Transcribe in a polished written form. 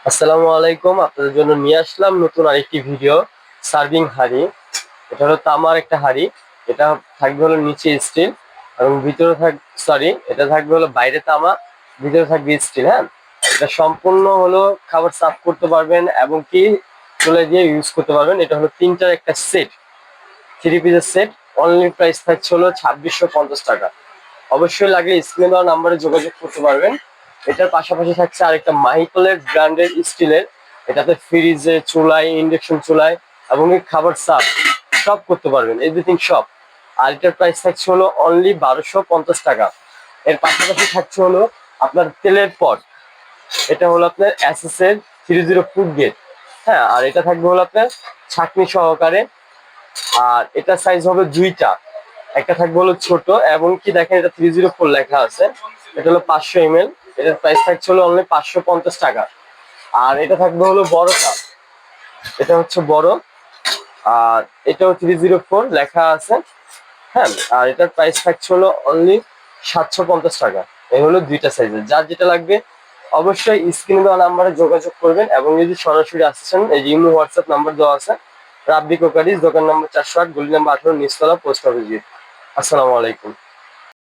আসসালামু আলাইকুম। আপনাদের জন্য নিয়ে আসলাম নতুন আরেকটি ভিডিও। সার্ভিং হাঁড়ি। এটা হলো তামার একটা হাঁড়ি। এটা থাকবে হলো নিচে স্টিল এবং ভিতরে এটা থাকবে হলো বাইরে তামা, ভিতরে থাকবে স্টিল। হ্যাঁ, এটা সম্পূর্ণ হলো খাবার সার্ভ করতে পারবেন এবং কি চুলায় দিয়ে ইউজ করতে পারবেন। এটা হলো তিনটার একটা সেট, 3 পিসের সেট। অনলি প্রাইস থাকছে হলো 2650 টাকা। অবশ্যই লাগলে স্ক্রিনে দেওয়া নাম্বারে যোগাযোগ করতে পারবেন। এটার পাশাপাশি থাকছে আরেকটা মাইকোলের ব্র্যান্ডের স্টিলের। এটাতে ফ্রিজে, চুলায়, ইন্ডাকশন চুলায় এবং এই খাবার সার্ভ সব করতে পারবেন, এভরিথিং সব। আর এটার প্রাইস থাকছে হলো অনলি 1250 টাকা। এর পাশাপাশি থাকছে হলো আপনার তেলের পট। এটা হলো আপনার এসএস এর 304 গেট। হ্যাঁ, আর এটা থাকবে হলো আপনার ছাঁকনি সহকারে। আর এটা সাইজ হবে দুইটা, একটা থাকবে হলো ছোট এবং কি দেখেন এটা 304 লেখা আছে। এটা হলো 500 ml। এটার প্রাইস থাকছে হলো অনলি 550 টাকা। আর এটা থাকবে হলো বড়টা, এটা হচ্ছে বড়। আর এটাও 304 লেখা আছে। হ্যাঁ, আর এটার প্রাইস থাকছে হলো অনলি 750 টাকা। এই হলো দুইটা সাইজের, যার যেটা লাগবে অবশ্যই স্ক্রিনে দেওয়া নাম্বারে যোগাযোগ করবেন। এবং যদি সরাসরি আসছেন, এই ইমো হোয়াটসঅ্যাপ নাম্বার দেওয়া আছে। রাব্বি কোকারিজ, দোকান নম্বর 408, গলি নম্বর 18, নিচতলা, পোস্ট অফিস। আসসালামু আলাইকুম।